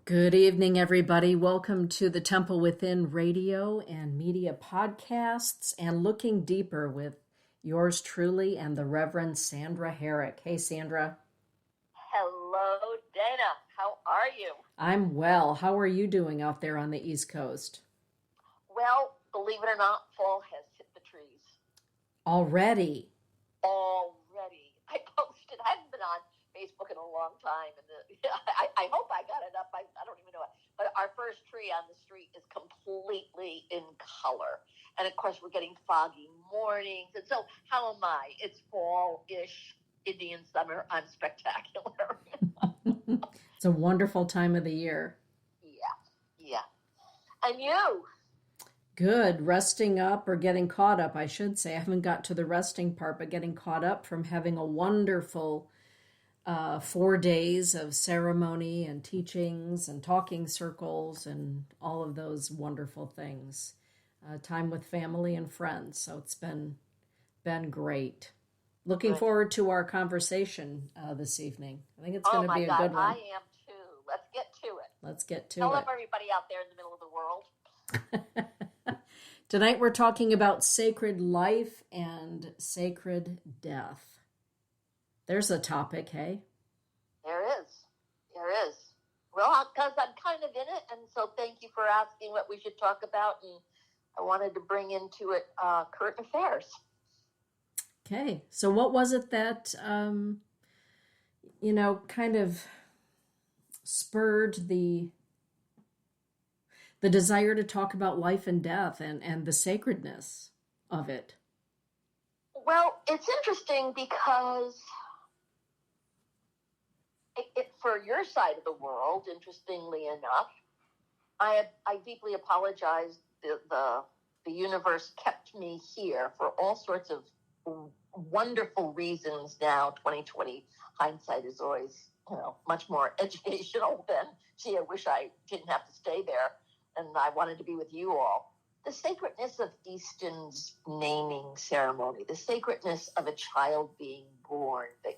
Good evening, everybody. Welcome to the Temple Within radio and media podcasts and Looking Deeper with yours truly and the Reverend Sandra Herrick. Hey, Sandra. Hello, Dana. How are you? I'm well. How are you doing out there on the East Coast? Well, believe it or not, fall has hit the trees. Already? Already. I haven't been on Facebook in a long time, and I hope I got it up. I don't even know it. But our first tree on the street is completely in color. And of course, we're getting foggy mornings. And so, how am I? It's fall-ish, Indian summer. I'm spectacular. It's a wonderful time of the year. Yeah. And you? Good. Resting up or getting caught up, I should say. I haven't got to the resting part, but getting caught up from having a wonderful 4 days of ceremony and teachings and talking circles and all of those wonderful things. Time with family and friends. So it's been great. Looking forward to our conversation this evening. I think it's going to be a good one. I am too. Let's get to it. Let's get to it. Hello, everybody out there in the middle of the world. Tonight we're talking about sacred life and sacred death. There's a topic, hey? There is. Well, because I'm kind of in it, and so thank you for asking what we should talk about, and I wanted to bring into it current affairs. Okay, so what was it that, kind of spurred the desire to talk about life and death and the sacredness of it? Well, it's interesting because for your side of the world, interestingly enough, I deeply apologize. The universe kept me here for all sorts of wonderful reasons. Now, 2020 hindsight is always, much more educational than, gee, I wish I didn't have to stay there. And I wanted to be with you all. The sacredness of Easton's naming ceremony, the sacredness of a child being born that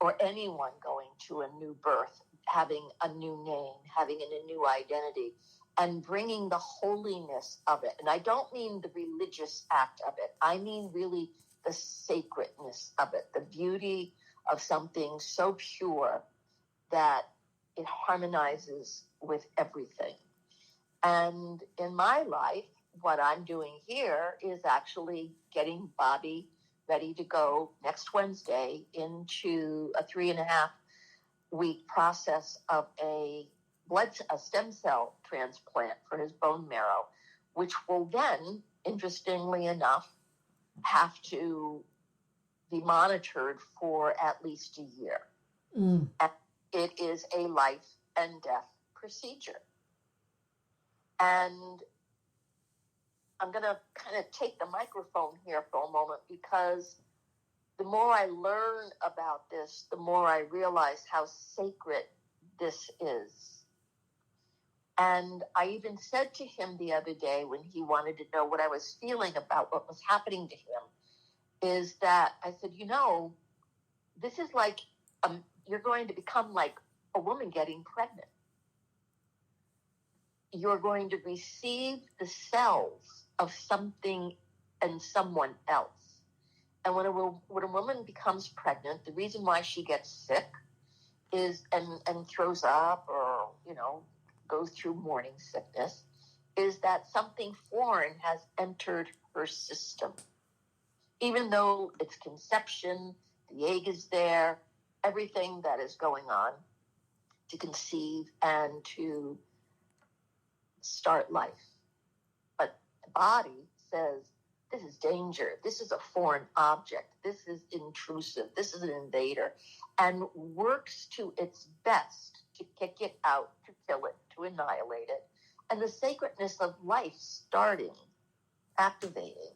or anyone going to a new birth, having a new name, having a new identity, and bringing the holiness of it. And I don't mean the religious act of it. I mean really the sacredness of it, the beauty of something so pure that it harmonizes with everything. And in my life, what I'm doing here is actually getting Bobby ready to go next Wednesday into a 3.5 week process of a stem cell transplant for his bone marrow, which will then, interestingly enough, have to be monitored for at least a year. And it is a life and death procedure. And I'm going to kind of take the microphone here for a moment, because the more I learn about this, the more I realize how sacred this is. And I even said to him the other day, when he wanted to know what I was feeling about what was happening to him, is that I said, this is like, you're going to become like a woman getting pregnant. You're going to receive the cells of something and someone else. And when a woman becomes pregnant, the reason why she gets sick is and throws up or, goes through morning sickness is that something foreign has entered her system. Even though it's conception, the egg is there, everything that is going on to conceive and to start life. But the body says, this is danger. This is a foreign object. This is intrusive. This is an invader, and works to its best to kick it out, to kill it, to annihilate it. And the sacredness of life starting, activating,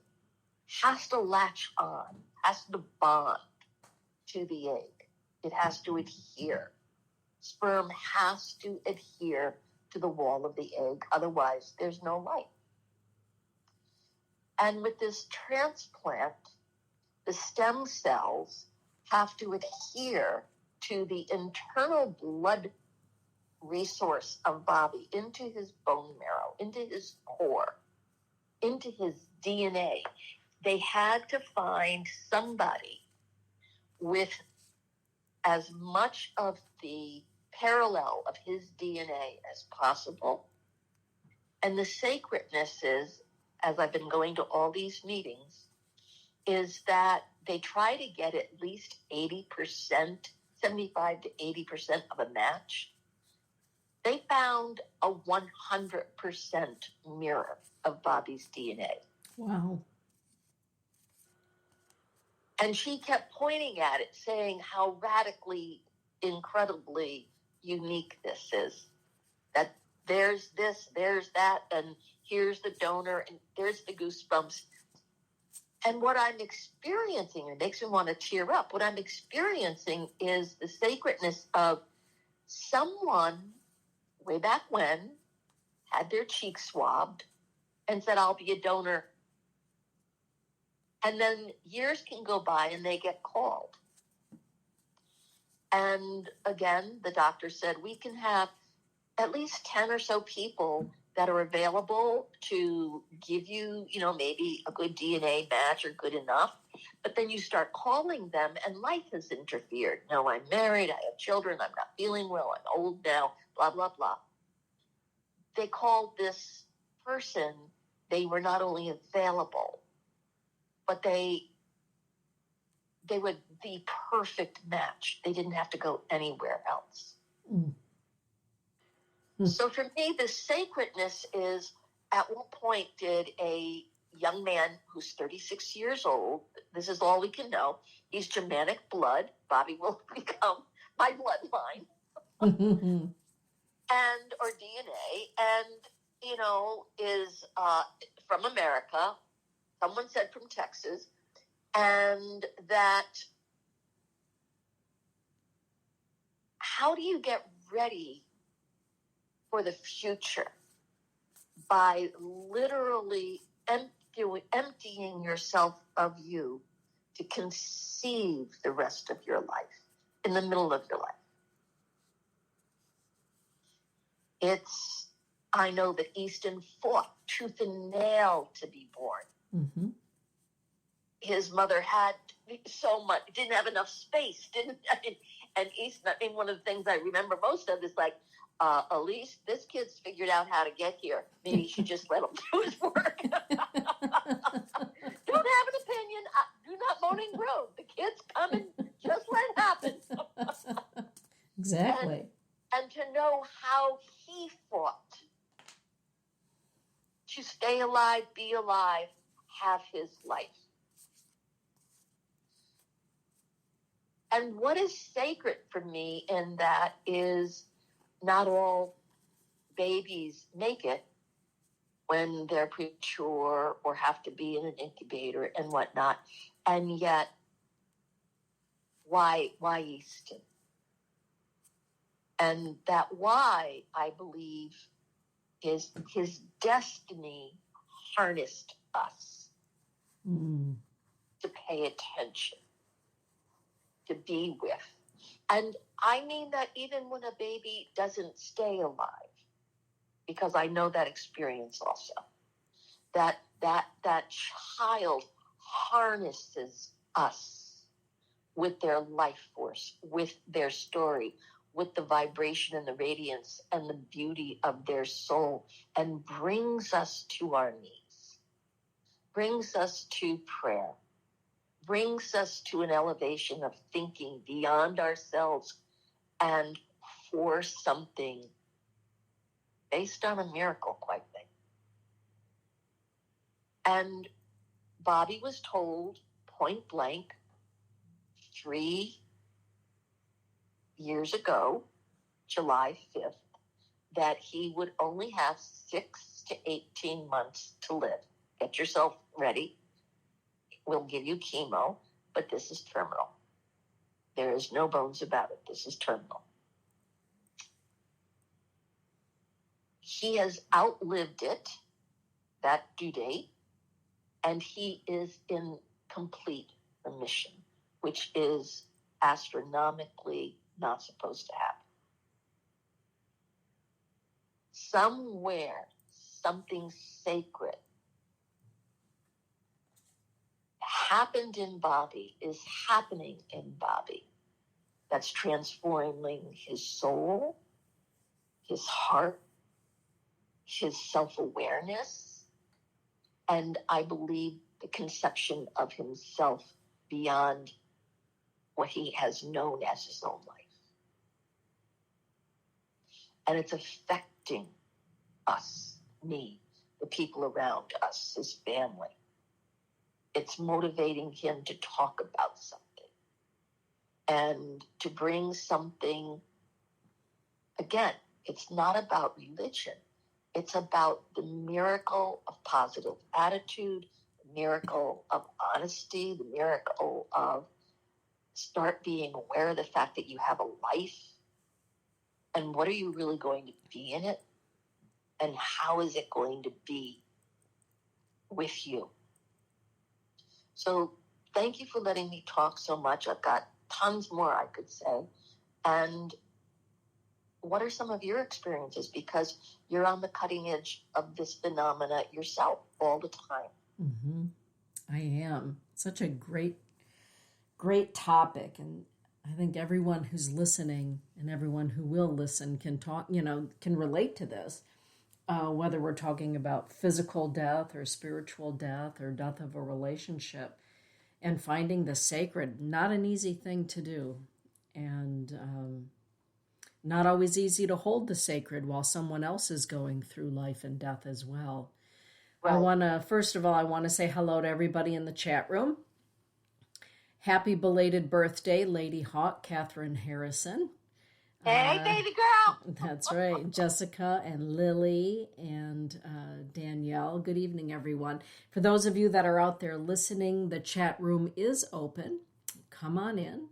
has to latch on, has to bond to the egg. It has to adhere. Sperm has to adhere to the wall of the egg. Otherwise, there's no life. And with this transplant, the stem cells have to adhere to the internal blood resource of Bobby into his bone marrow, into his core, into his DNA. They had to find somebody with as much of the parallel of his DNA as possible. And the sacredness is, as I've been going to all these meetings, is that they try to get at least 80%, 75 to 80% of a match. They found a 100% mirror of Bobby's DNA. Wow. And she kept pointing at it, saying how radically, incredibly unique this is. That there's this, there's that, and here's the donor, and there's the goosebumps. And what I'm experiencing, it makes me want to tear up, what I'm experiencing is the sacredness of someone way back when had their cheek swabbed and said, I'll be a donor. And then years can go by and they get called. And again, the doctor said, we can have at least 10 or so people that are available to give you, maybe a good DNA match or good enough. But then you start calling them and life has interfered. No, I'm married, I have children, I'm not feeling well, I'm old now, blah, blah, blah. They called this person, they were not only available, but they were the perfect match. They didn't have to go anywhere else. Mm. So for me, the sacredness is, at what point did a young man who's 36 years old, this is all we can know, he's Germanic blood, Bobby will become my bloodline, and or DNA, and, is from America, someone said from Texas, and that how do you get ready for the future by literally emptying yourself of you to conceive the rest of your life in the middle of your life? I know that Easton fought tooth and nail to be born. Mm-hmm. His mother had so much, didn't have enough space, and Easton, one of the things I remember most of is like, Elise, this kid's figured out how to get here. Maybe you should just let him do his work. Don't have an opinion. Do not moan and groan. The kid's coming. Just let it happen. Exactly. And to know how he fought to stay alive, be alive, have his life. And what is sacred for me in that is not all babies make it when they're premature or have to be in an incubator and whatnot. And yet, why Easton? And that why, I believe, is his destiny harnessed us to pay attention, to be with. And I mean that even when a baby doesn't stay alive, because I know that experience also, that child harnesses us with their life force, with their story, with the vibration and the radiance and the beauty of their soul, and brings us to our knees, brings us to prayer, brings us to an elevation of thinking beyond ourselves and for something based on a miracle, quite frankly. And Bobby was told point blank 3 years ago, July 5th, that he would only have 6 to 18 months to live. Get yourself ready. We'll give you chemo, but this is terminal. There is no bones about it. This is terminal. He has outlived it, that due date, and he is in complete remission, which is astronomically not supposed to happen. Somewhere, something sacred happened in Bobby, is happening in Bobby, that's transforming his soul, his heart, his self-awareness, and I believe the conception of himself beyond what he has known as his own life. And it's affecting us, me, the people around us, his family. It's motivating him to talk about something and to bring something. Again, it's not about religion. It's about the miracle of positive attitude, the miracle of honesty, the miracle of start being aware of the fact that you have a life, and what are you really going to be in it, and how is it going to be with you. So thank you for letting me talk so much. I've got tons more I could say. And what are some of your experiences? Because you're on the cutting edge of this phenomena yourself all the time. Mm-hmm. I am. Such a great topic. And I think everyone who's listening and everyone who will listen can talk, can relate to this. Whether we're talking about physical death or spiritual death or death of a relationship, and finding the sacred, not an easy thing to do. And not always easy to hold the sacred while someone else is going through life and death as well. Right. First of all, I want to say hello to everybody in the chat room. Happy belated birthday, Lady Hawk, Catherine Harrison. Hey, baby girl. That's right. Jessica and Lily and Danielle. Good evening, everyone. For those of you that are out there listening, the chat room is open. Come on in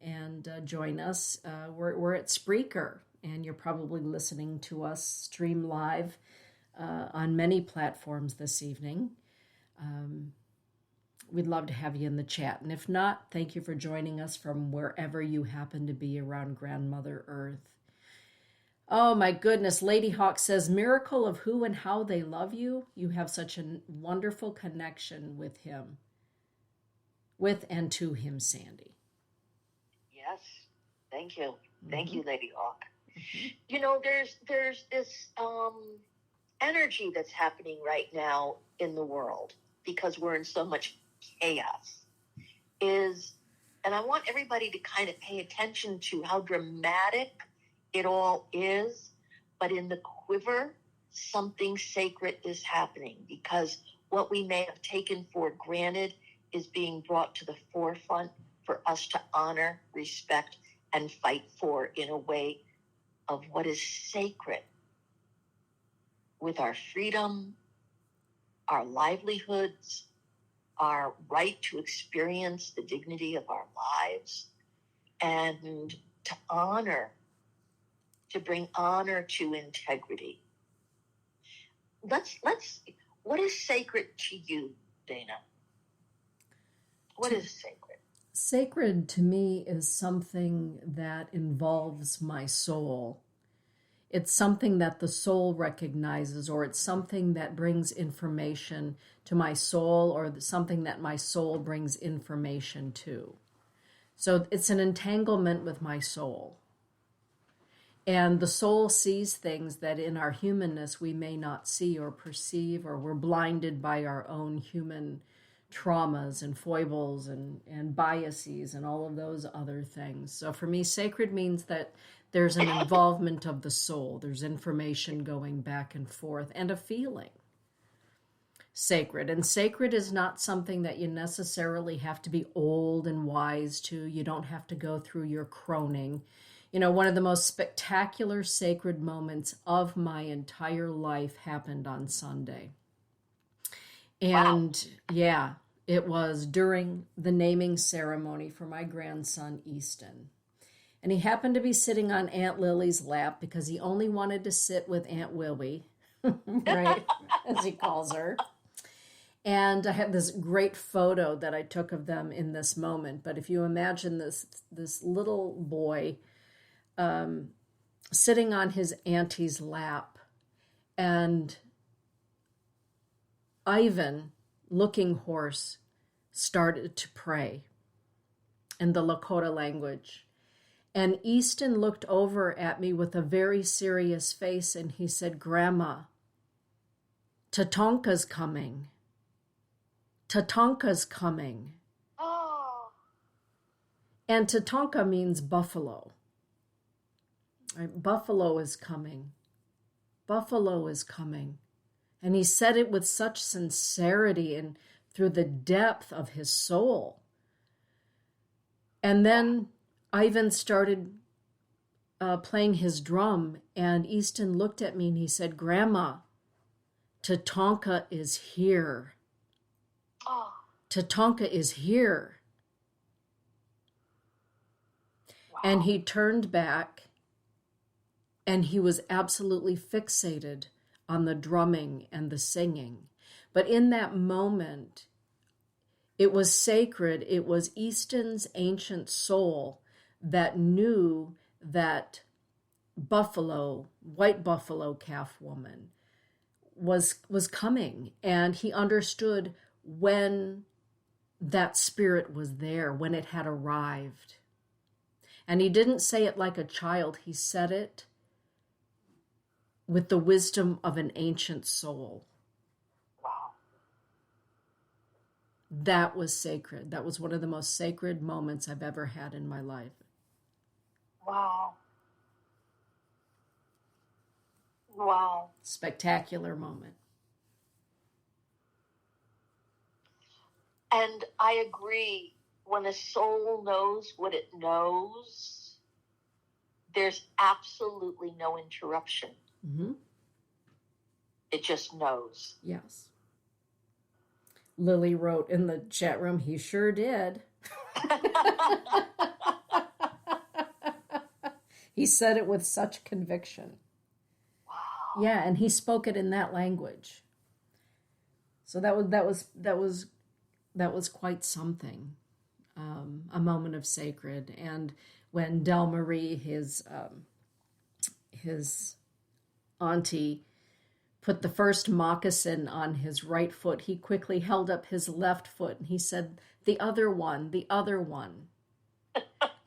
and join us. We're at Spreaker, and you're probably listening to us stream live on many platforms this evening. We'd love to have you in the chat. And if not, thank you for joining us from wherever you happen to be around Grandmother Earth. Oh my goodness. Lady Hawk says, miracle of who and how they love you. You have such a wonderful connection with him. With and to him, Sandy. Yes. Thank you. Thank you, Lady Hawk. Mm-hmm. There's this energy that's happening right now in the world because we're in so much chaos, and I want everybody to kind of pay attention to how dramatic it all is, but in the quiver, something sacred is happening, because what we may have taken for granted is being brought to the forefront for us to honor, respect, and fight for in a way of what is sacred with our freedom, our livelihoods, our right to experience the dignity of our lives, and to honor, to bring honor to integrity. What is sacred to you, Dana? What is sacred? Sacred to me is something that involves my soul. It's something that the soul recognizes, or it's something that brings information to my soul, or something that my soul brings information to. So it's an entanglement with my soul. And the soul sees things that in our humanness we may not see or perceive, or we're blinded by our own human traumas and foibles and biases and all of those other things. So for me, sacred means that there's an involvement of the soul. There's information going back and forth and a feeling. Sacred. And sacred is not something that you necessarily have to be old and wise to. You don't have to go through your croning. One of the most spectacular sacred moments of my entire life happened on Sunday. And yeah, it was during the naming ceremony for my grandson, Easton. And he happened to be sitting on Aunt Lily's lap because he only wanted to sit with Aunt Willie, right, as he calls her. And I have this great photo that I took of them in this moment. But if you imagine this little boy sitting on his auntie's lap, And Ivan, Looking Horse, started to pray in the Lakota language. And Easton looked over at me with a very serious face and he said, Grandma, Tatanka's coming. Tatanka's coming. Oh. And Tatanka means buffalo. Right? Buffalo is coming. Buffalo is coming. And he said it with such sincerity and through the depth of his soul. And then Ivan started playing his drum, and Easton looked at me and he said, Grandma, Tatanka is here. Oh. Tatanka is here. Wow. And he turned back and he was absolutely fixated on the drumming and the singing. But in that moment, it was sacred. It was Easton's ancient soul that knew that buffalo, white buffalo calf woman, was coming. And he understood when that spirit was there, when it had arrived. And he didn't say it like a child. He said it with the wisdom of an ancient soul. Wow. That was sacred. That was one of the most sacred moments I've ever had in my life. Wow. Wow. Spectacular moment. And I agree. When a soul knows what it knows, there's absolutely no interruption. Mm-hmm. It just knows. Yes. Lily wrote in the chat room, he sure did. He said it with such conviction. Wow. Yeah, and he spoke it in that language. So that was quite something. A moment of sacred. And when Del Marie, his auntie, put the first moccasin on his right foot, he quickly held up his left foot and he said, the other one, the other one.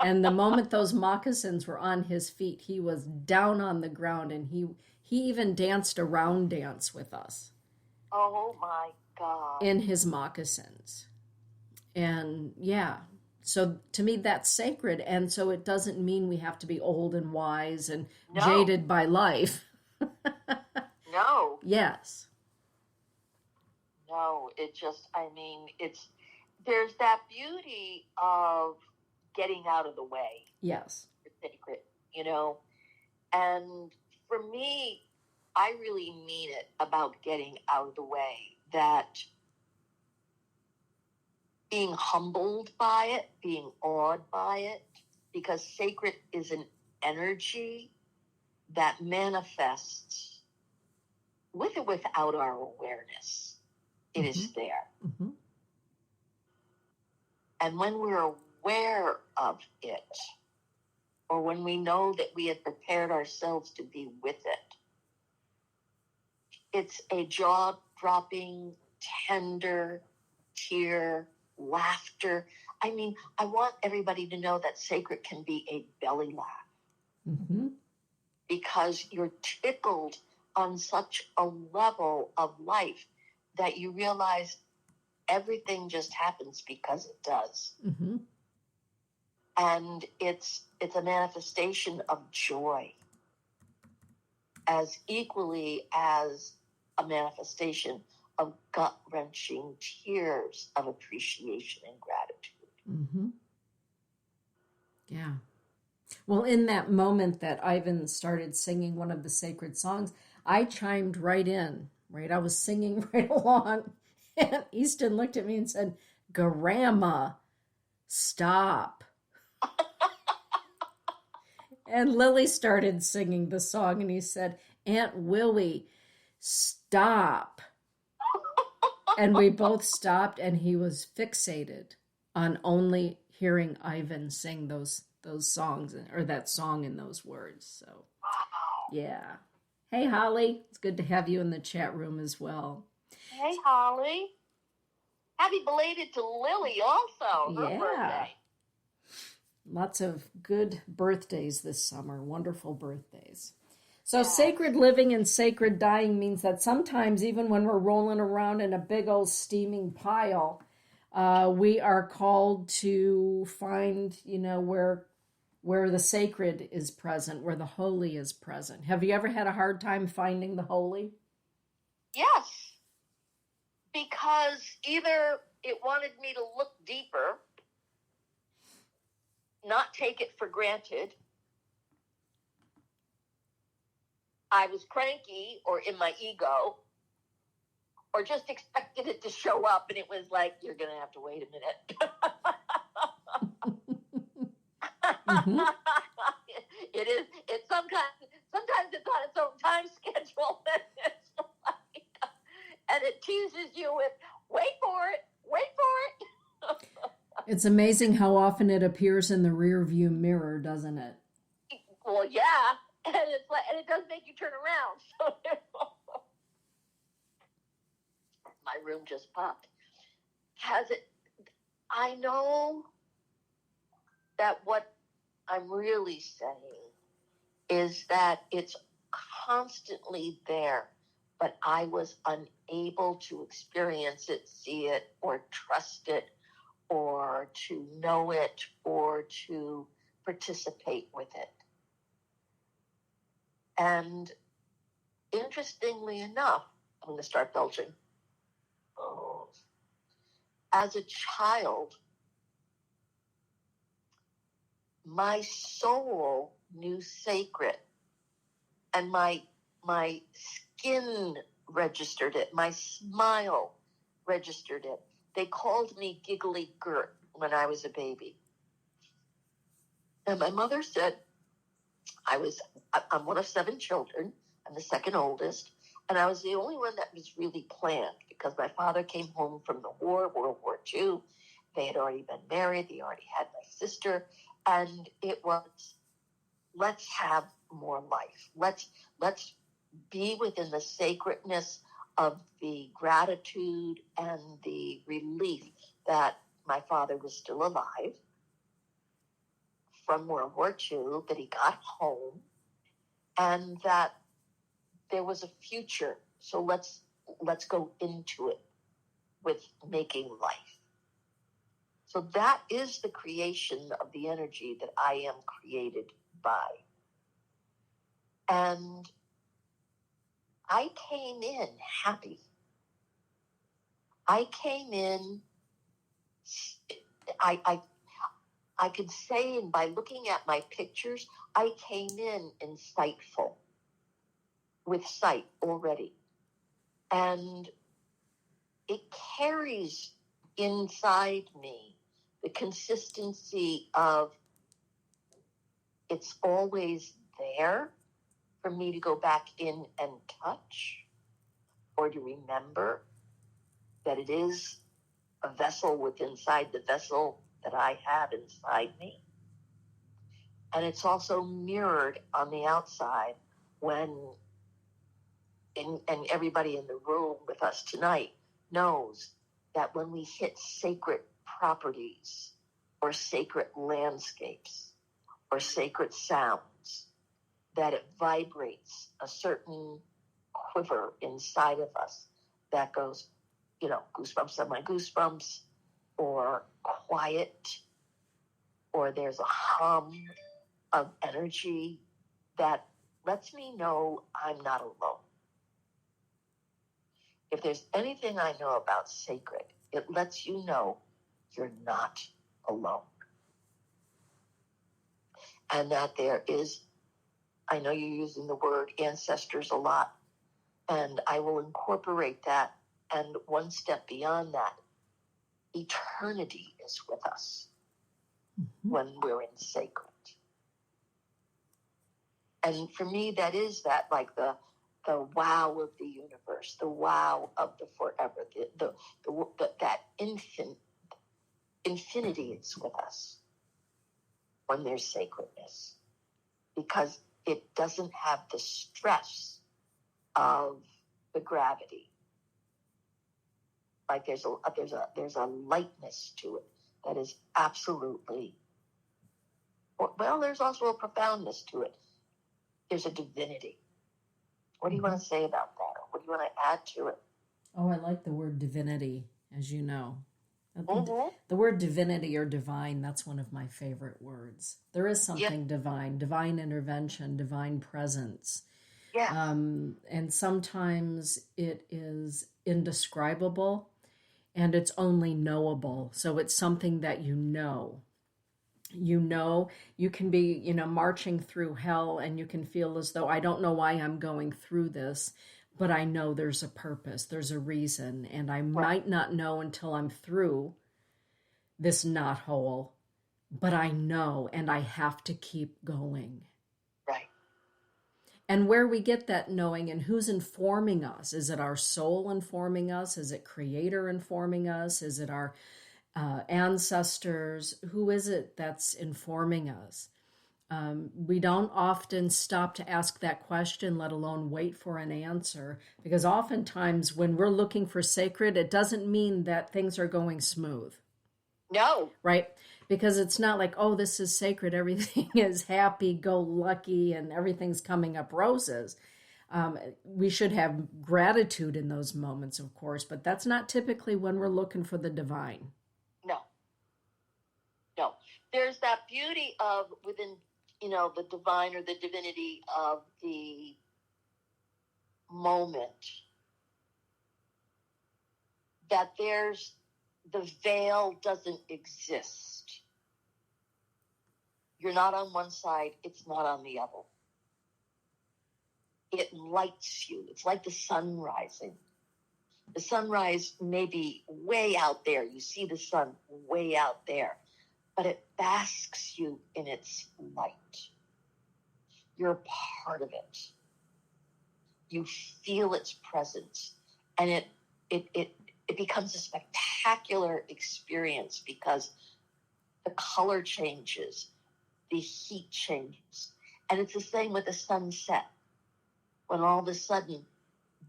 And the moment those moccasins were on his feet, he was down on the ground, and he even danced a round dance with us. Oh my God. In his moccasins. And yeah, so to me that's sacred. And so it doesn't mean we have to be old and wise and jaded by life. No. Yes. No, there's that beauty of getting out of the way. Yes. It's sacred, And for me, I really mean it about getting out of the way, that being humbled by it, being awed by it, because sacred is an energy that manifests with or without our awareness. It is there. Mm-hmm. And when we're aware of it, or when we know that we have prepared ourselves to be with it, it's a jaw-dropping, tender, tear, laughter. I mean, I want everybody to know that sacred can be a belly laugh. Mm-hmm. Because you're tickled on such a level of life that you realize everything just happens because it does. Mm-hmm. And it's a manifestation of joy as equally as a manifestation of gut-wrenching tears of appreciation and gratitude. Mm-hmm. Yeah. Well, in that moment that Ivan started singing one of the sacred songs, I chimed right in, right? I was singing right along. And Easton looked at me and said, Grandma, stop. And Lily started singing the song and he said, Aunt Willie, stop. And we both stopped, and he was fixated on only hearing Ivan sing those songs, or that song in those words. So, yeah, Hey, Holly. It's good to have you in the chat room as well. Hey, Holly. Happy belated to Lily also, her Yeah. birthday. Lots of good birthdays this summer. Wonderful birthdays. So, Yes. sacred living and sacred dying means that sometimes, even when we're rolling around in a big old steaming pile, we are called to find, where the sacred is present, where the holy is present. Have you ever had a hard time finding the holy? Yes, because either it wanted me to look deeper, not take it for granted, I was cranky or in my ego, or just expected it to show up, and it was like, you're going to have to wait a minute. Mm-hmm. It is. It's sometimes it's on its own time schedule, and it teases you with, wait for it, wait for it. It's amazing how often it appears in the rear view mirror, doesn't it? Well, yeah, and it's like, and it does make you turn around. So my room just popped. Has it? I know that what I'm really saying is that it's constantly there, but I was unable to experience it, see it, or trust it, or to know it, or to participate with it. And interestingly enough, I'm going to start belching. Oh. As a child, my soul knew sacred, and my skin registered it. My smile registered it. They called me Giggly Gert when I was a baby. And my mother said, I'm one of 7 children. I'm the second oldest. And I was the only one that was really planned because my father came home from the war, World War II. They had already been married. They already had my sister. And it was, let's have more life. Let's be within the sacredness of the gratitude and the relief that my father was still alive from World War II, that he got home, and that there was a future. So let's go into it with making life. So that is the creation of the energy that I am created by. And I came in happy. I came in, I could say, and by looking at my pictures, I came in insightful, with sight already. And it carries inside me the consistency of, it's always there for me to go back in and touch, or to remember that it is a vessel within inside the vessel that I have inside me. And it's also mirrored on the outside when, and everybody in the room with us tonight knows that when we hit sacred properties or sacred landscapes or sacred sounds, that it vibrates a certain quiver inside of us that goes, goosebumps on my goosebumps, or quiet, or there's a hum of energy that lets me know I'm not alone. If there's anything I know about sacred, it lets you know you're not alone. And that there is, I know you're using the word ancestors a lot, and I will incorporate that. And one step beyond that, eternity is with us when we're in sacred. And for me, that is that, like the wow of the universe, the wow of the forever, that infinity is with us when there's sacredness, because it doesn't have the stress of the gravity. Like there's a lightness to it that is absolutely, well, there's also a profoundness to it. There's a divinity. What do you want to say about that? What do you want to add to it? Oh, I like the word divinity, as you know. Mm-hmm. The word divinity or divine, that's one of my favorite words. There is something divine, divine intervention, divine presence. Yeah. And sometimes it is indescribable and it's only knowable. So it's something that you know. You can be, marching through hell and you can feel as though I don't know why I'm going through this, but I know there's a purpose, there's a reason, and I might not know until I'm through this knothole, but I know and I have to keep going. Right. And where we get that knowing and who's informing us. Is it our soul informing us? Is it Creator informing us? Is it our ancestors? Who is it that's informing us? We don't often stop to ask that question, let alone wait for an answer, because oftentimes when we're looking for sacred, it doesn't mean that things are going smooth. No. Right? Because it's not like, oh, this is sacred, everything is happy-go-lucky, and everything's coming up roses. We should have gratitude in those moments, of course, but that's not typically when we're looking for the divine. No. There's that beauty of within, the divine or the divinity of the moment, that the veil doesn't exist. You're not on one side, it's not on the other. It lights you. It's like the sun rising. The sunrise may be way out there. You see the sun way out there, but it basks you in its light. You're a part of it. You feel its presence, and it becomes a spectacular experience because the color changes, the heat changes, and it's the same with the sunset. When all of a sudden,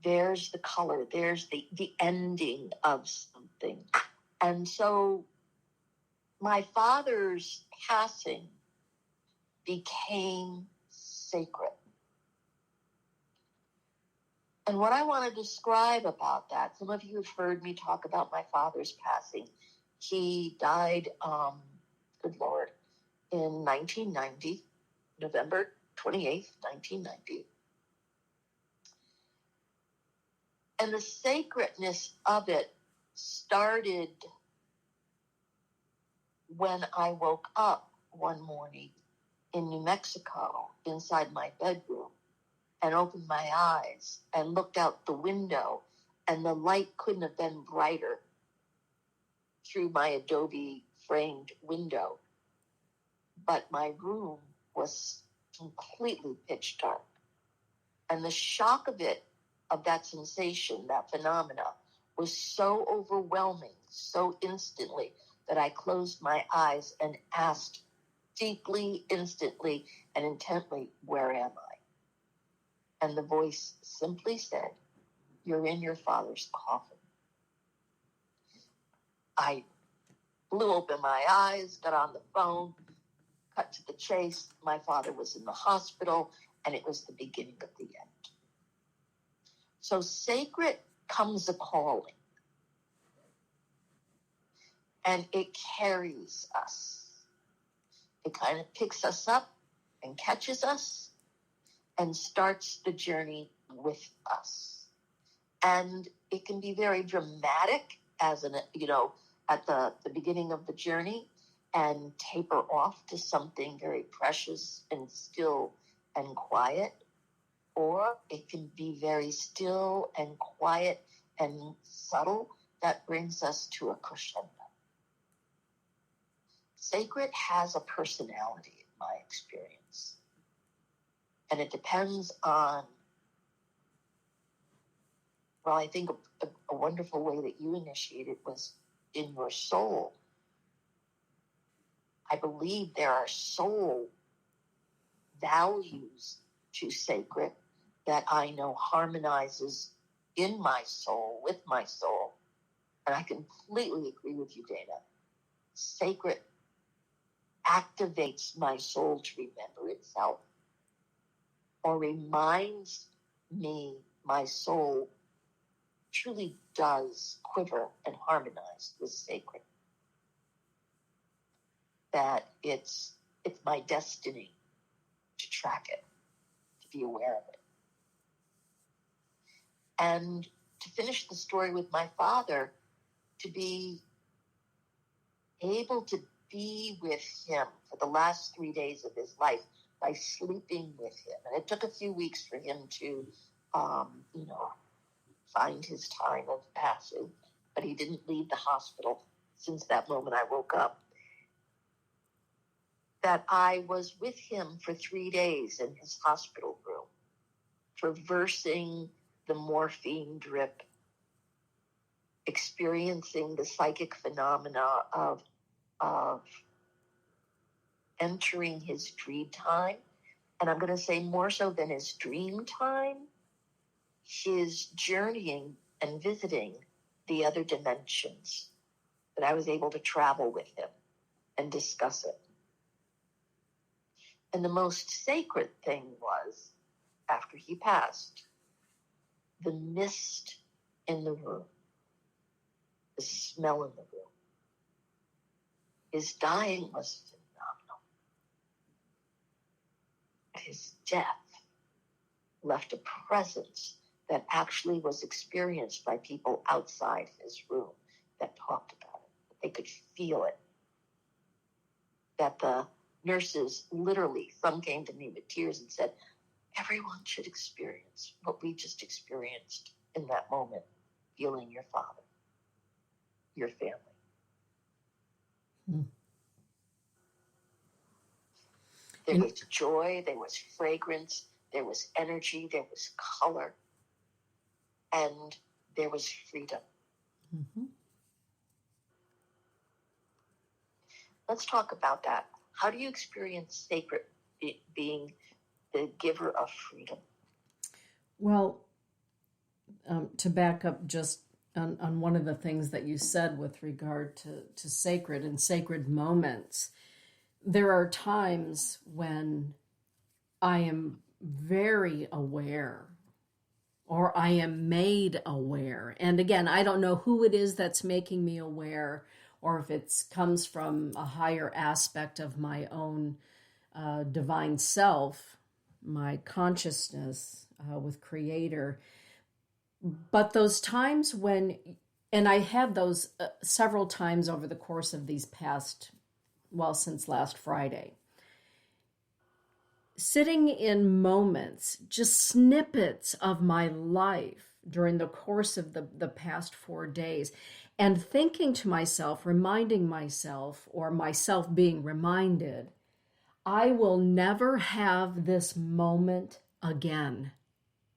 there's the color, there's the ending of something. And so my father's passing became sacred. And what I want to describe about that, some of you have heard me talk about my father's passing. He died, good Lord, in 1990, November 28th, 1990. And the sacredness of it started when I woke up one morning in New Mexico inside my bedroom and opened my eyes and looked out the window, and the light couldn't have been brighter through my adobe framed window. But my room was completely pitch dark. And the shock of it, of that sensation, that phenomena, was so overwhelming, so instantly, that I closed my eyes and asked deeply, instantly, and intently, where am I? And the voice simply said, you're in your father's coffin. I blew open my eyes, got on the phone, cut to the chase. My father was in the hospital, and it was the beginning of the end. So sacred comes a calling, and it carries us. It kind of picks us up and catches us and starts the journey with us. And it can be very dramatic at the beginning of the journey, and taper off to something very precious and still and quiet. Or it can be very still and quiet and subtle that brings us to a crescendo. Sacred has a personality, in my experience. And it depends on, well, I think a wonderful way that you initiated was in your soul. I believe there are soul values to sacred that I know harmonizes in my soul, with my soul. And I completely agree with you, Dana. Sacred activates my soul to remember itself, or reminds me my soul truly does quiver and harmonize with sacred. That it's my destiny to track it, to be aware of it. And to finish the story with my father, to be able to be with him for the last 3 days of his life by sleeping with him. And it took a few weeks for him to, find his time of passing, but he didn't leave the hospital since that moment I woke up. That I was with him for 3 days in his hospital room, traversing the morphine drip, experiencing the psychic phenomena of entering his dream time. And I'm going to say more so than his dream time, his journeying and visiting the other dimensions, that I was able to travel with him and discuss it. And the most sacred thing was, after he passed, the mist in the room, the smell in the room. His dying was phenomenal. His death left a presence that actually was experienced by people outside his room that talked about it. They could feel it. That the nurses literally, some came to me with tears and said, everyone should experience what we just experienced in that moment, feeling your father, your family. There was joy, there was fragrance, there was energy, there was color, and there was freedom. Mm-hmm. Let's talk about that. How do you experience sacred being the giver of freedom? Well, to back up just on one of the things that you said with regard to sacred and sacred moments, there are times when I am very aware, or I am made aware. And again, I don't know who it is that's making me aware, or if it comes from a higher aspect of my own divine self, my consciousness with Creator. But those times when, and I had those several times over the course of these past, since last Friday, sitting in moments, just snippets of my life during the course of the past 4 days, and thinking to myself, reminding myself, or myself being reminded, I will never have this moment again.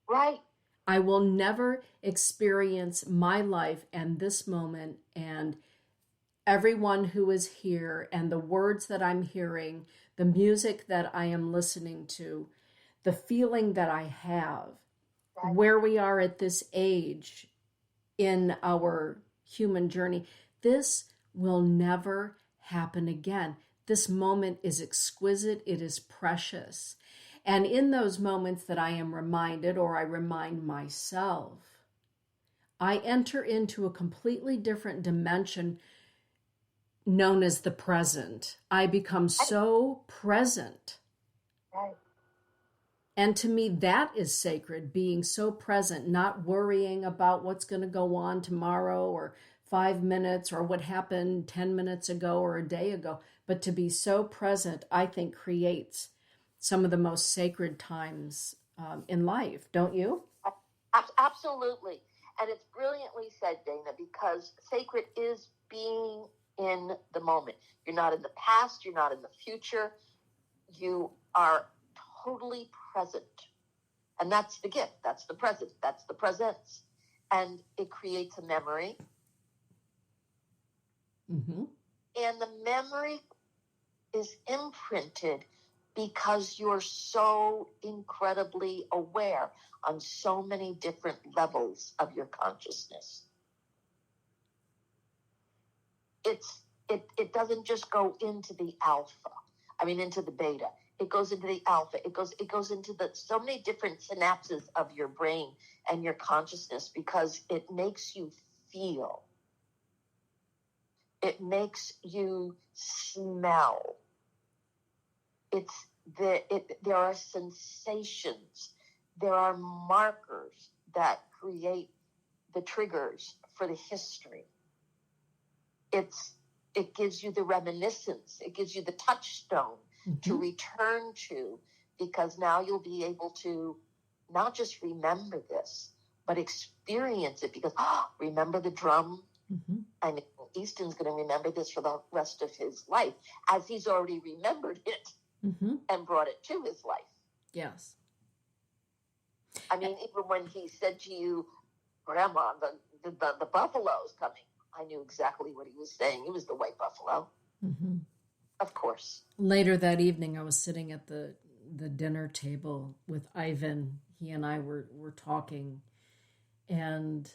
Right. I will never experience my life and this moment and everyone who is here and the words that I'm hearing, the music that I am listening to, the feeling that I have, right, where we are at this age in our human journey. This will never happen again. This moment is exquisite. It is precious. And in those moments that I am reminded, or I remind myself, I enter into a completely different dimension known as the present. I become so present. Right. And to me, that is sacred, being so present, not worrying about what's going to go on tomorrow or 5 minutes or what happened 10 minutes ago or a day ago. But to be so present, I think, creates some of the most sacred times in life. Don't you? Absolutely. And it's brilliantly said, Dana, because sacred is being in the moment. You're not in the past. You're not in the future. You are totally present. And that's the gift. That's the present. That's the presence. And it creates a memory. Mm-hmm. And the memory is imprinted because you're so incredibly aware on so many different levels of your consciousness. It doesn't just go into the alpha. Into the beta. It goes into the alpha. It goes into the so many different synapses of your brain and your consciousness, because it makes you feel. It makes you smell. There are sensations. There are markers that create the triggers for the history. It gives you the reminiscence. It gives you the touchstone to return to, because now you'll be able to not just remember this, but experience it. Because remember the drum? And Easton's going to remember this for the rest of his life, as he's already remembered it and brought it to his life. Yes. Even when he said to you, Grandma, the buffalo's coming, I knew exactly what he was saying. It was the white buffalo. Of course. Later that evening, I was sitting at the dinner table with Ivan. He and I were talking, and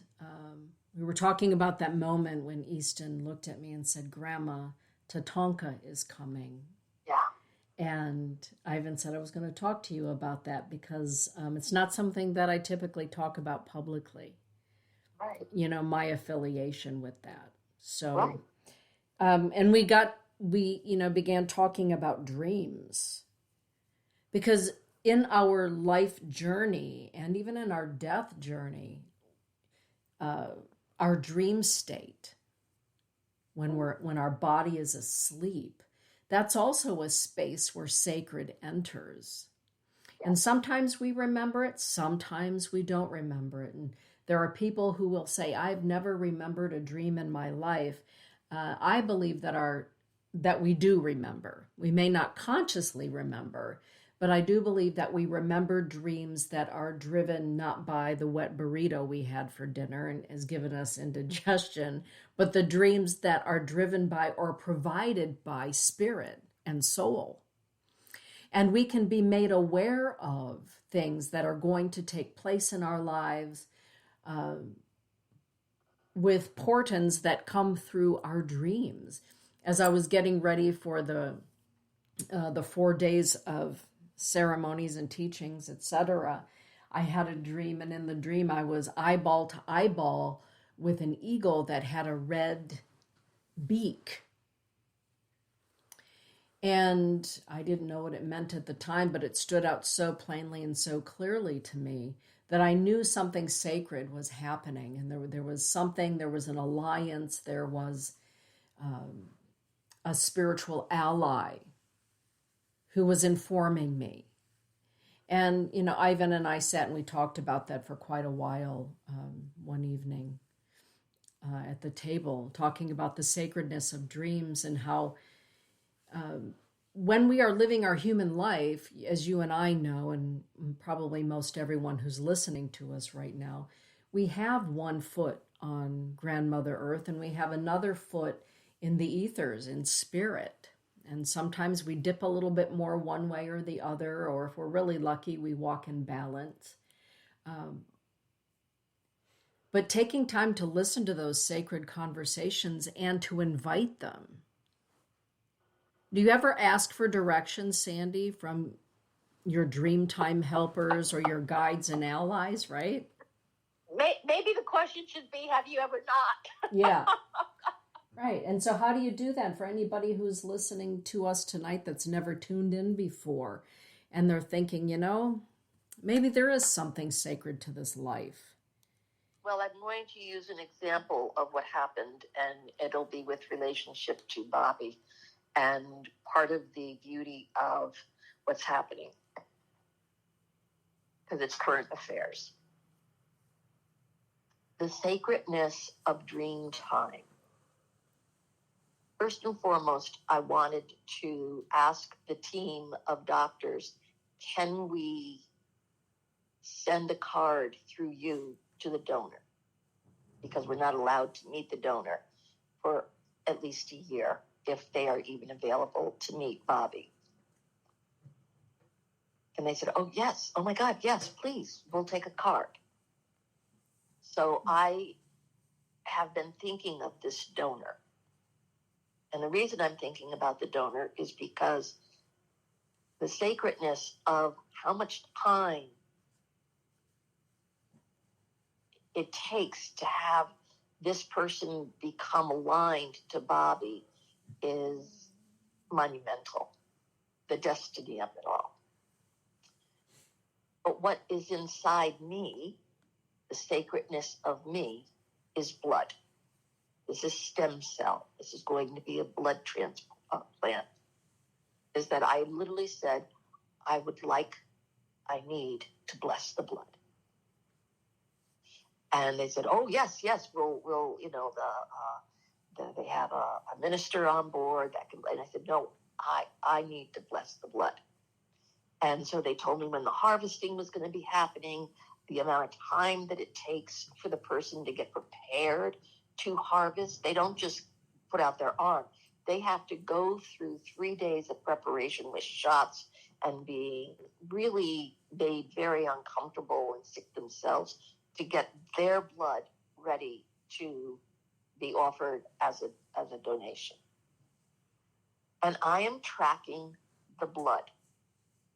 we were talking about that moment when Easton looked at me and said, Grandma, Tatanka is coming. Yeah. And Ivan said, I was going to talk to you about that, because it's not something that I typically talk about publicly. Right. My affiliation with that. So, right. And we began talking about dreams, because in our life journey and even in our death journey, our dream state, when our body is asleep, that's also a space where sacred enters. Yeah. And sometimes we remember it, sometimes we don't remember it. And there are people who will say, I've never remembered a dream in my life. I believe that we do remember. We may not consciously remember, but I do believe that we remember dreams that are driven not by the wet burrito we had for dinner and has given us indigestion, but the dreams that are driven by or provided by spirit and soul. And we can be made aware of things that are going to take place in our lives with portents that come through our dreams. As I was getting ready for the 4 days of ceremonies and teachings, etc., I had a dream, and in the dream I was eyeball to eyeball with an eagle that had a red beak. And I didn't know what it meant at the time, but it stood out so plainly and so clearly to me that I knew something sacred was happening. And there was an alliance, there was a spiritual ally who was informing me. And, Ivan and I sat and we talked about that for quite a while one evening at the table, talking about the sacredness of dreams and how when we are living our human life, as you and I know, and probably most everyone who's listening to us right now, we have one foot on Grandmother Earth and we have another foot in the ethers, in spirit. And sometimes we dip a little bit more one way or the other, or if we're really lucky, we walk in balance. But taking time to listen to those sacred conversations and to invite them. Do you ever ask for directions, Sandy, from your Dreamtime helpers or your guides and allies, right? Maybe the question should be, have you ever not? Yeah. Right. And so how do you do that for anybody who's listening to us tonight that's never tuned in before and they're thinking, maybe there is something sacred to this life? Well, I'm going to use an example of what happened, and it'll be with relationship to Bobby and part of the beauty of what's happening, because it's current affairs. The sacredness of dream time. First and foremost, I wanted to ask the team of doctors, can we send a card through you to the donor? Because we're not allowed to meet the donor for at least a year if they are even available to meet Bobby. And they said, oh, yes. Oh, my God, yes, please. We'll take a card. So I have been thinking of this donor. And the reason I'm thinking about the donor is because the sacredness of how much time it takes to have this person become aligned to Bobby is monumental, the destiny of it all. But what is inside me, the sacredness of me, is blood. This is stem cell. This is going to be a blood transplant. Is that I literally said, I need to bless the blood. And they said, oh, yes, we'll they have a minister on board that can, and I said, no, I need to bless the blood. And so they told me when the harvesting was going to be happening, the amount of time that it takes for the person to get prepared to harvest. They don't just put out their arm. They have to go through 3 days of preparation with shots and being really made very uncomfortable and sick themselves to get their blood ready to be offered as a donation. And I am tracking the blood.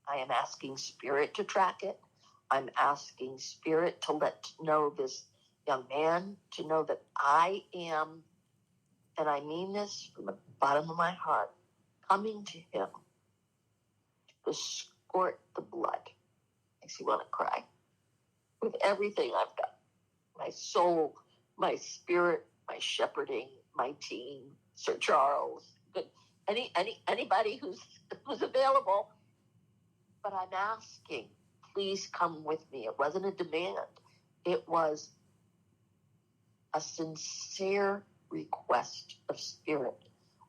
I am asking Spirit to track it. I'm asking Spirit to let know this young man, to know that I am, and I mean this from the bottom of my heart, coming to him to escort the blood. Makes you want to cry. With everything I've got, my soul, my spirit, my shepherding, my team, Sir Charles, anybody who's available. But I'm asking, please come with me. It wasn't a demand. It was a sincere request of Spirit.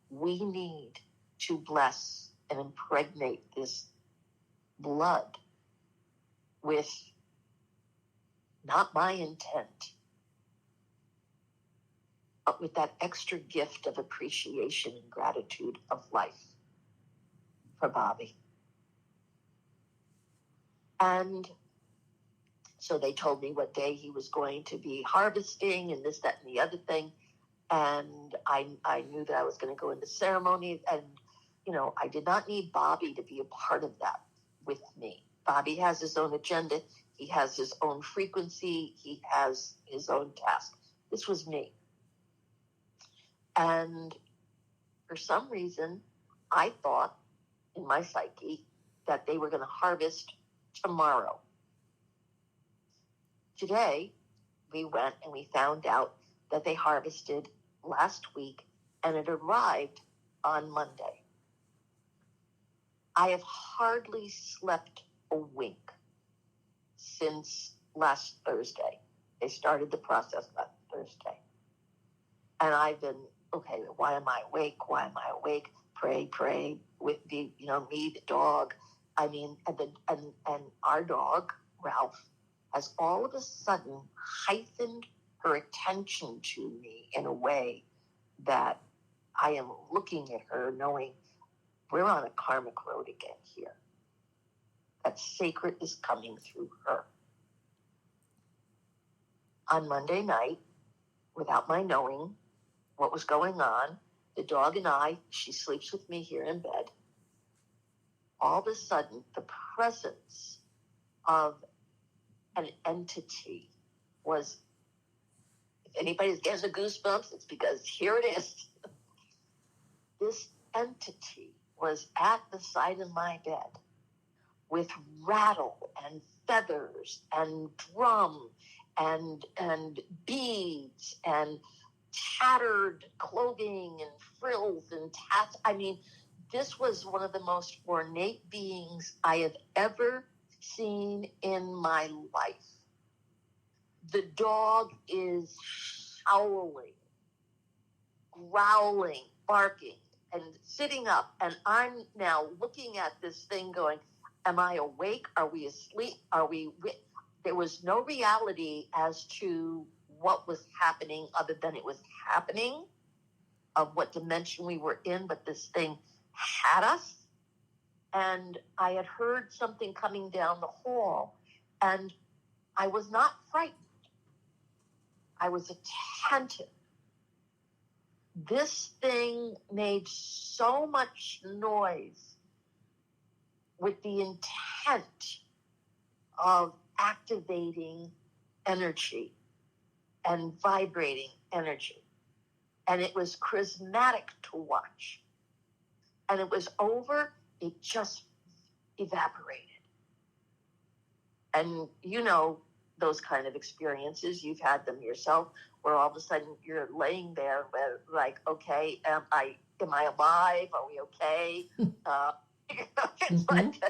We need to bless and impregnate this blood with not my intent, but with that extra gift of appreciation and gratitude of life for Bobby. And so they told me what day he was going to be harvesting and this, that, and the other thing. And I knew that I was going to go into ceremony. And, I did not need Bobby to be a part of that with me. Bobby has his own agenda. He has his own frequency. He has his own task. This was me. And for some reason, I thought in my psyche that they were going to harvest tomorrow. Today, we went and we found out that they harvested last week and it arrived on Monday. I have hardly slept a wink since last Thursday. They started the process last Thursday. And I've been, okay, why am I awake? Why am I awake? Pray with the, me, the dog. I mean, and our dog, Ralph, has all of a sudden heightened her attention to me in a way that I am looking at her knowing we're on a karmic road again here. That sacred is coming through her. On Monday night, without my knowing what was going on, the dog and I, she sleeps with me here in bed. All of a sudden, the presence of an entity was, if anybody's getting the goosebumps, it's because here it is. This entity was at the side of my bed with rattle and feathers and drum and beads and tattered clothing and frills and tats. I mean, this was one of the most ornate beings I have ever seen in my life. The dog is howling, growling, barking, and sitting up. And I'm now looking at this thing going, am I awake? Are we asleep? There was no reality as to what was happening other than it was happening, of what dimension we were in, but this thing had us. and I had heard something coming down the hall, and I was not frightened. I was attentive. This thing made so much noise with the intent of activating energy and vibrating energy. And it was charismatic to watch. And it was over, it just evaporated. And you know those kind of experiences, you've had them yourself, where all of a sudden you're laying there like, okay, am I alive? Are we okay? It's Mm-hmm. like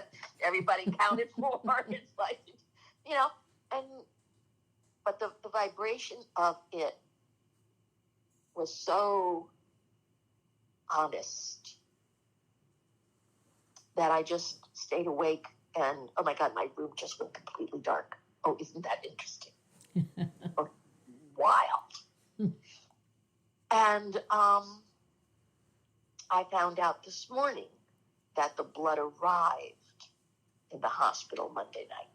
everybody counted for. It's like, but the vibration of it was so honest that I just stayed awake, and oh my God, my room just went completely dark. Oh, isn't that interesting? Or wild. And I found out this morning that the blood arrived in the hospital Monday night.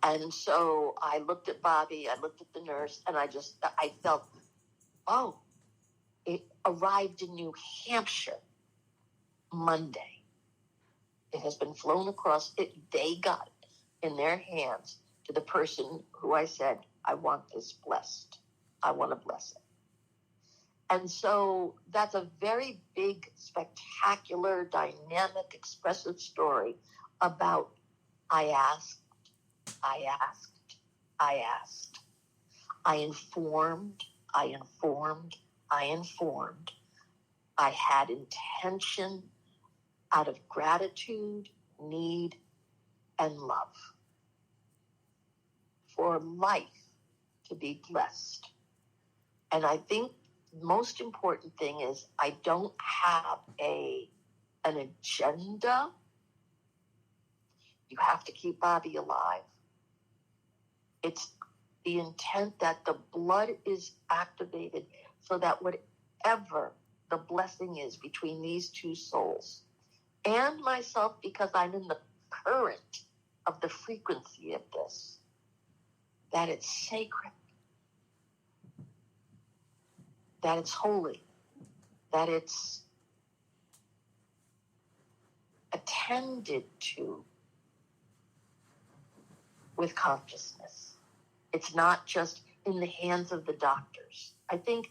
And so I looked at Bobby, I looked at the nurse, and I felt, oh, it arrived in New Hampshire Monday. It has been flown across. They got it in their hands to the person who I said, I want this blessed. I want to bless it. And so that's a very big, spectacular, dynamic, expressive story about I asked, I asked, I asked. I informed, I informed, I informed. I had intention out of gratitude, need, and love for life to be blessed. And I think the most important thing is I don't have an agenda. You have to keep Bobby alive. It's the intent that the blood is activated so that whatever the blessing is between these two souls and myself, because I'm in the current of the frequency of this, that it's sacred, that it's holy, that it's attended to with consciousness. It's not just in the hands of the doctors. I think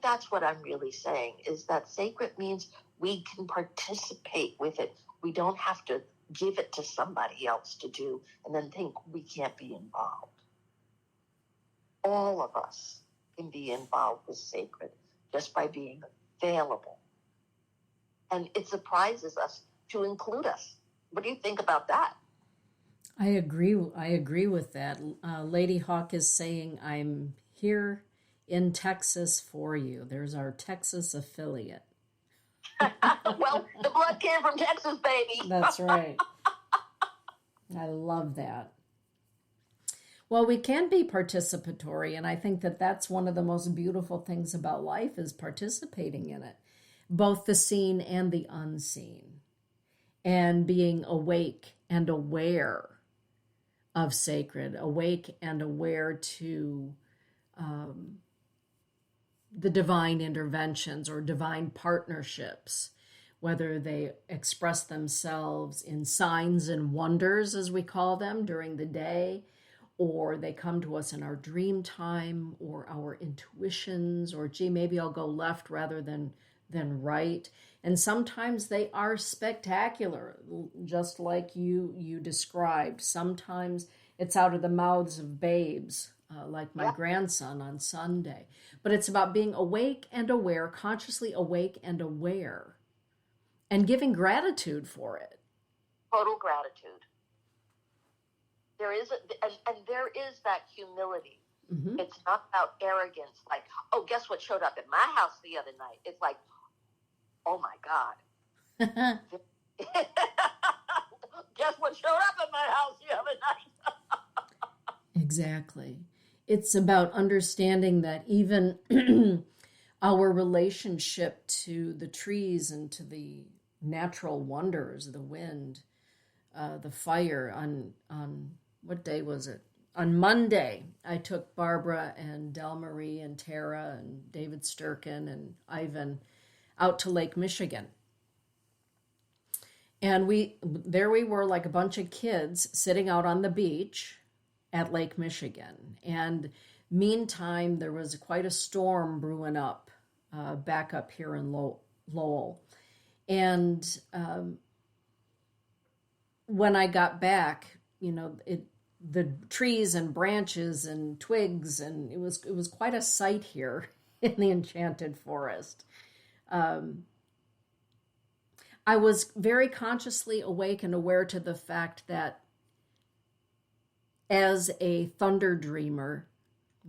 that's what I'm really saying, is that sacred means we can participate with it. We don't have to give it to somebody else to do and then think we can't be involved. All of us can be involved with sacred just by being available. And it surprises us to include us. What do you think about that? I agree with that. Lady Hawk is saying, I'm here in Texas for you. There's our Texas affiliate. Well, the blood came from Texas, baby. That's right. I love that. Well, we can be participatory, and I think that that's one of the most beautiful things about life is participating in it, both the seen and the unseen, and being awake and aware of sacred, awake and aware to the divine interventions or divine partnerships, whether they express themselves in signs and wonders, as we call them, during the day, or they come to us in our dream time or our intuitions, or gee, maybe I'll go left rather than right. And sometimes they are spectacular, just like you described. Sometimes it's out of the mouths of babes, like my grandson on Sunday. But it's about being awake and aware, consciously awake and aware, and giving gratitude for it. Total gratitude. There is, and there is that humility. Mm-hmm. It's not about arrogance, like, oh, guess what showed up at my house the other night? It's like, oh my God. Guess what showed up at my house the other night? Exactly. It's about understanding that even our relationship to the trees and to the natural wonders, the wind, the fire. On what day was it? On Monday, I took Barbara and Del Marie and Tara and David Sturkin and Ivan out to Lake Michigan. And there we were, like a bunch of kids sitting out on the beach at Lake Michigan. And meantime, there was quite a storm brewing up back up here in Lowell. And when I got back, the trees and branches and twigs, and it was quite a sight here in the Enchanted Forest. I was very consciously awake and aware to the fact that as a thunder dreamer,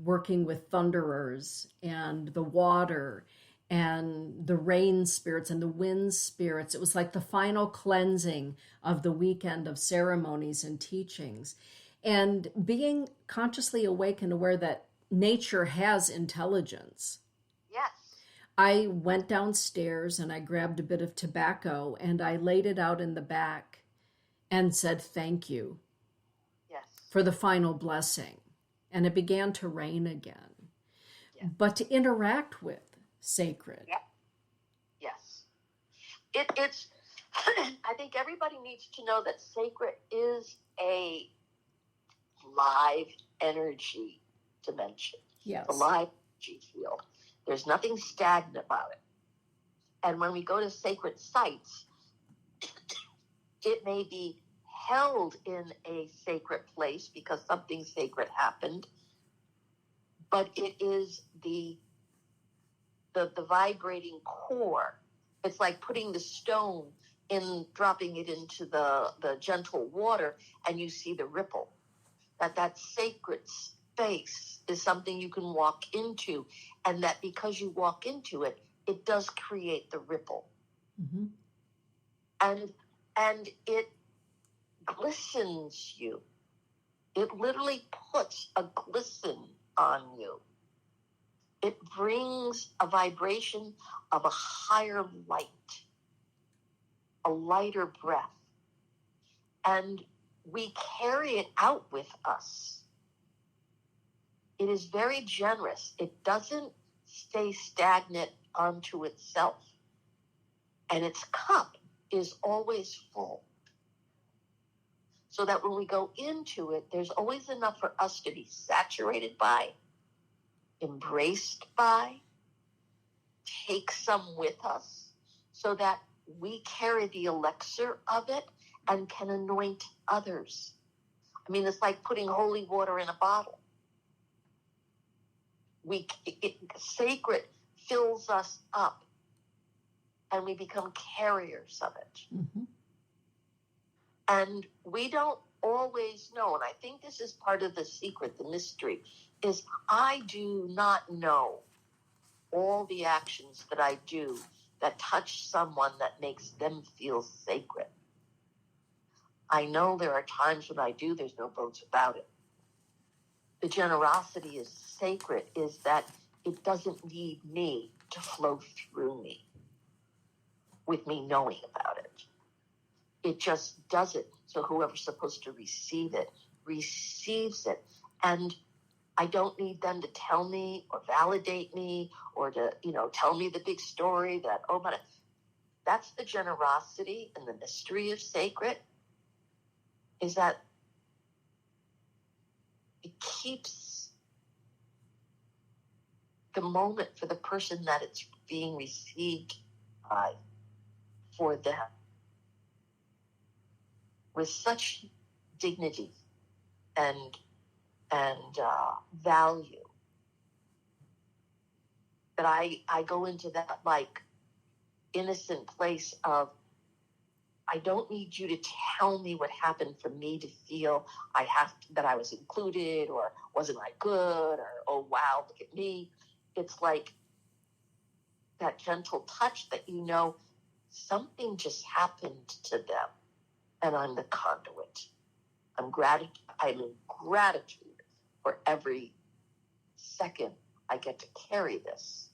working with thunderers and the water and the rain spirits and the wind spirits, it was like the final cleansing of the weekend of ceremonies and teachings. And being consciously awake and aware that nature has intelligence. Yes. I went downstairs and I grabbed a bit of tobacco and I laid it out in the back and said thank you. Yes. For the final blessing. And it began to rain again. Yeah. But to interact with sacred. Yeah. Yes. It's I think everybody needs to know that sacred is a live energy dimension. Yes. A live energy field. There's nothing stagnant about it. And when we go to sacred sites, it may be held in a sacred place because something sacred happened, but it is the vibrating core. It's like putting the stone in, dropping it into the gentle water, and you see the ripple. That sacred space is something you can walk into, and that because you walk into it, it does create the ripple. Mm-hmm. And it glistens you. It literally puts a glisten on you. It brings a vibration of a higher light, a lighter breath. And we carry it out with us. It is very generous. It doesn't stay stagnant onto itself. And its cup is always full. So that when we go into it, there's always enough for us to be saturated by, embraced by, take some with us, so that we carry the elixir of it and can anoint others. I mean, it's like putting holy water in a bottle. Sacred fills us up, and we become carriers of it. Mm-hmm. And we don't always know, and I think this is part of the secret, the mystery, is I do not know all the actions that I do that touch someone that makes them feel sacred. I know there are times when I do, there's no bones about it. The generosity is sacred, is that it doesn't need me to flow through me with me knowing about it. It just does it. So whoever's supposed to receive it receives it. And I don't need them to tell me or validate me or to, tell me the big story that, that's the generosity and the mystery of sacred, is that it keeps the moment for the person that it's being received by for them with such dignity and value that I go into that like innocent place of, I don't need you to tell me what happened for me to feel that I was included, or wasn't I good, or, oh, wow, look at me. It's like that gentle touch that something just happened to them, and I'm the conduit. I'm in gratitude for every second I get to carry this.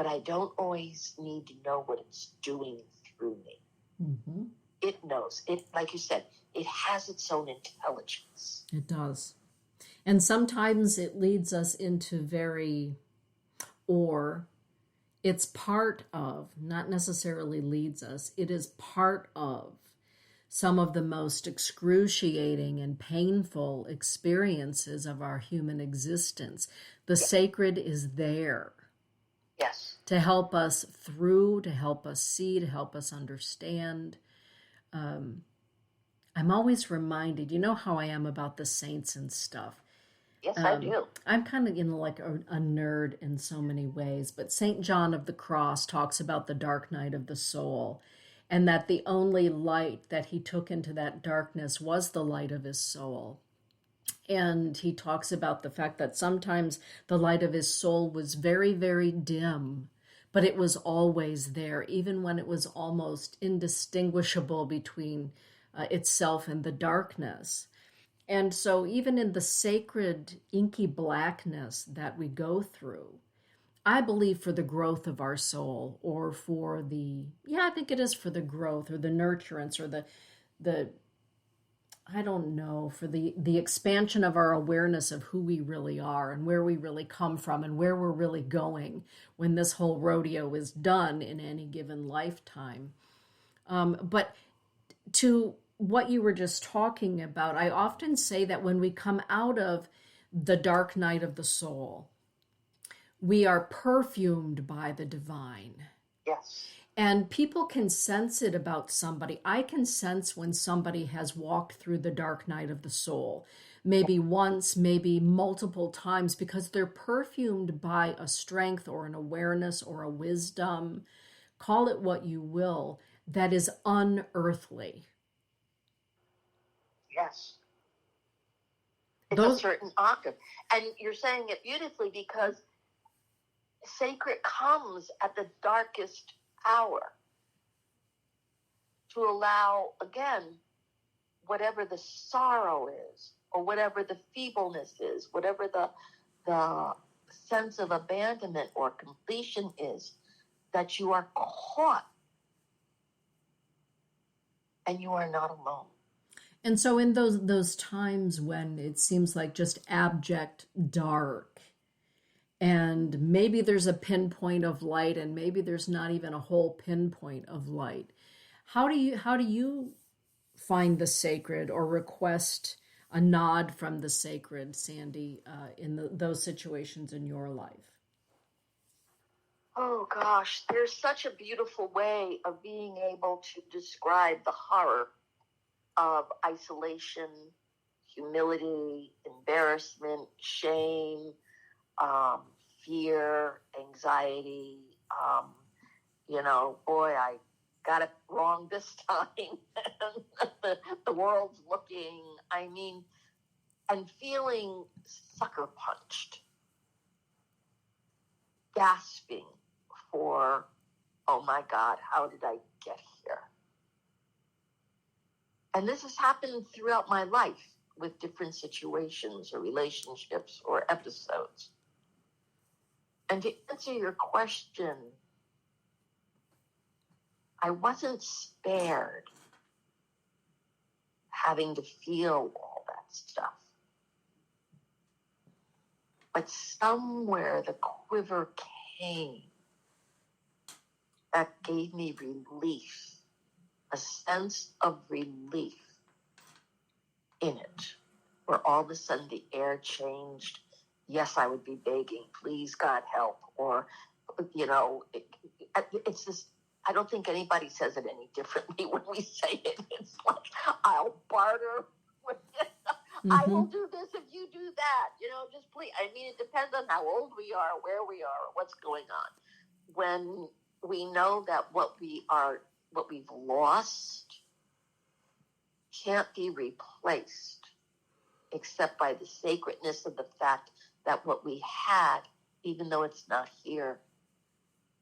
but I don't always need to know what it's doing through me. Mm-hmm. It knows. It, like you said, it has its own intelligence. It does. And sometimes it leads us into or it's part of, not necessarily leads us, it is part of some of the most excruciating and painful experiences of our human existence. The sacred is there. Yes. To help us through, to help us see, to help us understand. I'm always reminded, you know how I am about the saints and stuff. Yes, I do. I'm kind of like a nerd in so many ways, but St. John of the Cross talks about the dark night of the soul, and that the only light that he took into that darkness was the light of his soul. And he talks about the fact that sometimes the light of his soul was very, very dim, but it was always there, even when it was almost indistinguishable between itself and the darkness. And so, even in the sacred inky blackness that we go through, I believe for the growth of our soul, or for I think it is for the growth or the nurturance or the I don't know, for the expansion of our awareness of who we really are and where we really come from and where we're really going when this whole rodeo is done in any given lifetime. But to what you were just talking about, I often say that when we come out of the dark night of the soul, we are perfumed by the divine. Yes. And people can sense it about somebody. I can sense when somebody has walked through the dark night of the soul, maybe once, maybe multiple times, because they're perfumed by a strength or an awareness or a wisdom, call it what you will, that is unearthly. Yes. It's a certain octave. And you're saying it beautifully, because sacred comes at the darkest hour to allow, again, whatever the sorrow is, or whatever the feebleness is, whatever the sense of abandonment or completion is, that you are caught and you are not alone. And so in those times when it seems like just abject dark, and maybe there's a pinpoint of light, and maybe there's not even a whole pinpoint of light, how do you find the sacred or request a nod from the sacred, Sandy, in those situations in your life? Oh gosh, there's such a beautiful way of being able to describe the horror of isolation, humility, embarrassment, shame, fear, anxiety. Boy, I got it wrong this time. the world's looking. And feeling sucker punched, gasping for, oh my God, how did I get here? And this has happened throughout my life with different situations or relationships or episodes. And to answer your question, I wasn't spared having to feel all that stuff. But somewhere the quiver came that gave me relief, a sense of relief in it, where all of a sudden the air changed. Yes, I would be begging, please, God, help. Or, it's this, I don't think anybody says it any differently when we say it. It's like, I'll barter with it. Mm-hmm. I will do this if you do that. Just please. It depends on how old we are, where we are, or what's going on. When we know that what we've lost can't be replaced except by the sacredness of the fact that what we had, even though it's not here,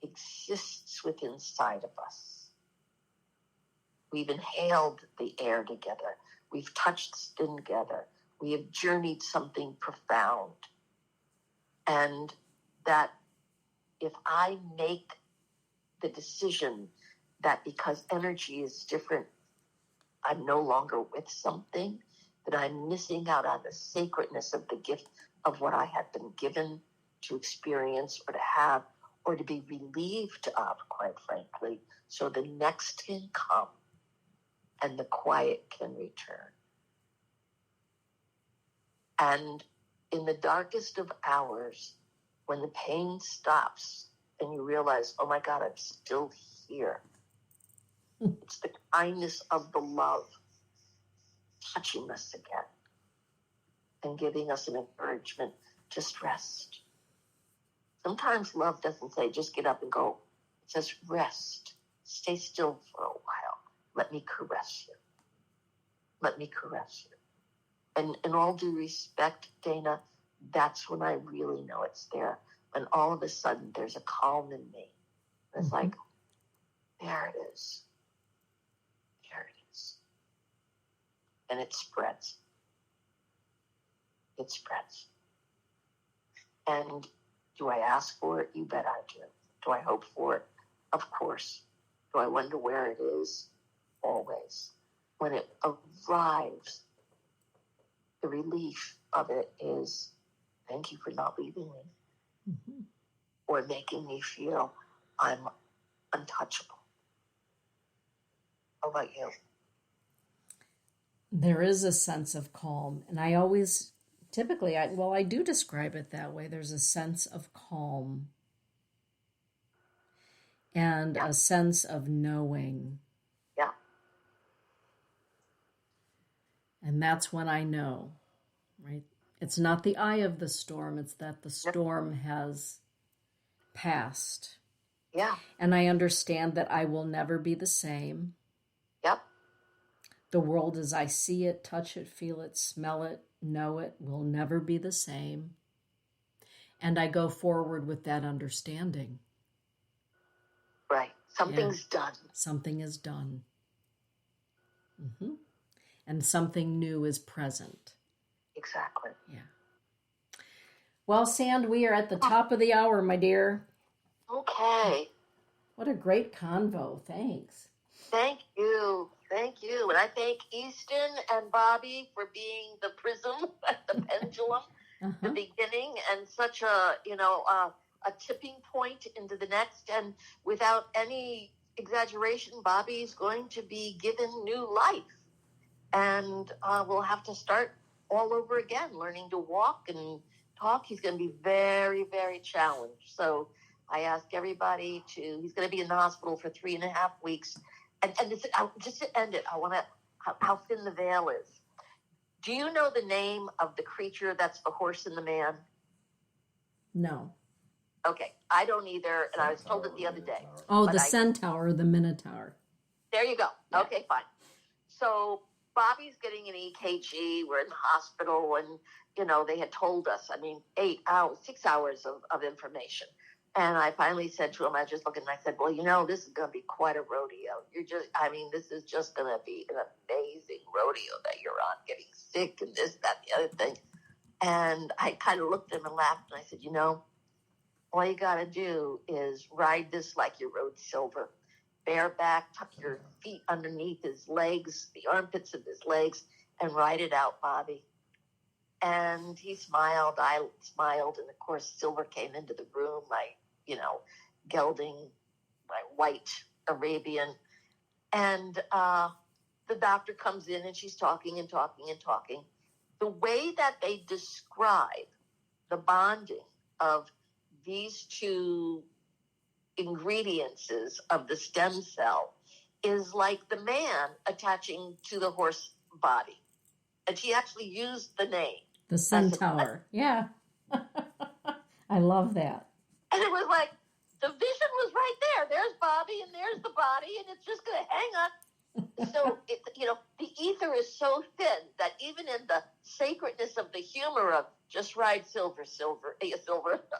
exists within inside of us. We've inhaled the air together. We've touched skin together. We have journeyed something profound. And that if I make the decision that because energy is different, I'm no longer with something, that I'm missing out on the sacredness of the gift of what I had been given to experience or to have or to be relieved of, quite frankly, so the next can come and the quiet can return. And in the darkest of hours, when the pain stops and you realize, oh my God, I'm still here. It's the kindness of the love touching us again and giving us an encouragement. Just rest. Sometimes love doesn't say, just get up and go. It says, rest. Stay still for a while. Let me caress you. Let me caress you. And in all due respect, Dana, that's when I really know it's there. When all of a sudden there's a calm in me. It's like, there it is. There it is. And it spreads. It spreads. And do I ask for it? You bet I do. Do I hope for it? Of course. Do I wonder where it is? Always. When it arrives, the relief of it is, thank you for not leaving me. Or making me feel I'm untouchable. How about you? There is a sense of calm, and I always, typically, I do describe it that way. There's a sense of calm and a sense of knowing. Yeah. And that's when I know, right? It's not the eye of the storm, it's that the storm has passed. Yeah. And I understand that I will never be the same. Yep. The world as I see it, touch it, feel it, smell it, know it, will never be the same. And I go forward with that understanding. Right. Something's done. Something is done. And something new is present. Exactly. Yeah. Well, Sand, we are at the top of the hour, my dear. Okay. What a great convo. Thanks. Thank you. Thank you. And I thank Easton and Bobby for being the prism, the pendulum, the beginning, and such a tipping point into the next. And without any exaggeration, Bobby's going to be given new life. And we'll have to start all over again, learning to walk and talk. He's going to be very, very challenged. So I ask everybody he's going to be in the hospital for 3.5 weeks. And just to end it, I want to, how thin the veil is. Do you know the name of the creature that's the horse and the man? No. Okay, I don't either, and I was told it the other day. Oh, the centaur, the minotaur. There you go. Yeah. Okay, fine. So Bobby's getting an EKG. We're in the hospital, and, they had told us, 6 hours of information. And I finally said to him, I was just looking, and I said, well, this is going to be quite a rodeo. This is just going to be an amazing rodeo that you're on, getting sick and this, that, the other thing. And I kind of looked at him and laughed, and I said, all you got to do is ride this like you rode silver. Bareback, tuck your feet underneath his legs, the armpits of his legs, and ride it out, Bobby. And he smiled, I smiled, and of course Silver came into the room, my gelding, my white Arabian. And the doctor comes in and she's talking and talking and talking. The way that they describe the bonding of these two ingredients of the stem cell is like the man attaching to the horse body. And she actually used the name. The centaur. Yeah. I love that. And it was like, the vision was right there. There's Bobby and there's the body, and it's just going to hang on. So, the ether is so thin that even in the sacredness of the humor of just ride silver,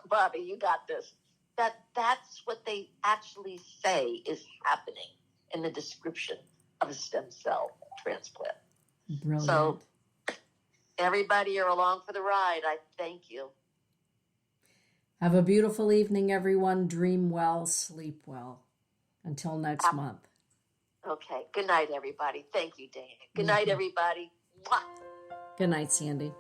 Bobby, you got this. That's what they actually say is happening in the description of a stem cell transplant. Brilliant. So, everybody are along for the ride. I thank you. Have a beautiful evening, everyone. Dream well, sleep well. Until next month. Okay. Good night, everybody. Thank you, Dana. Good night, everybody. Mwah. Good night, Sandy.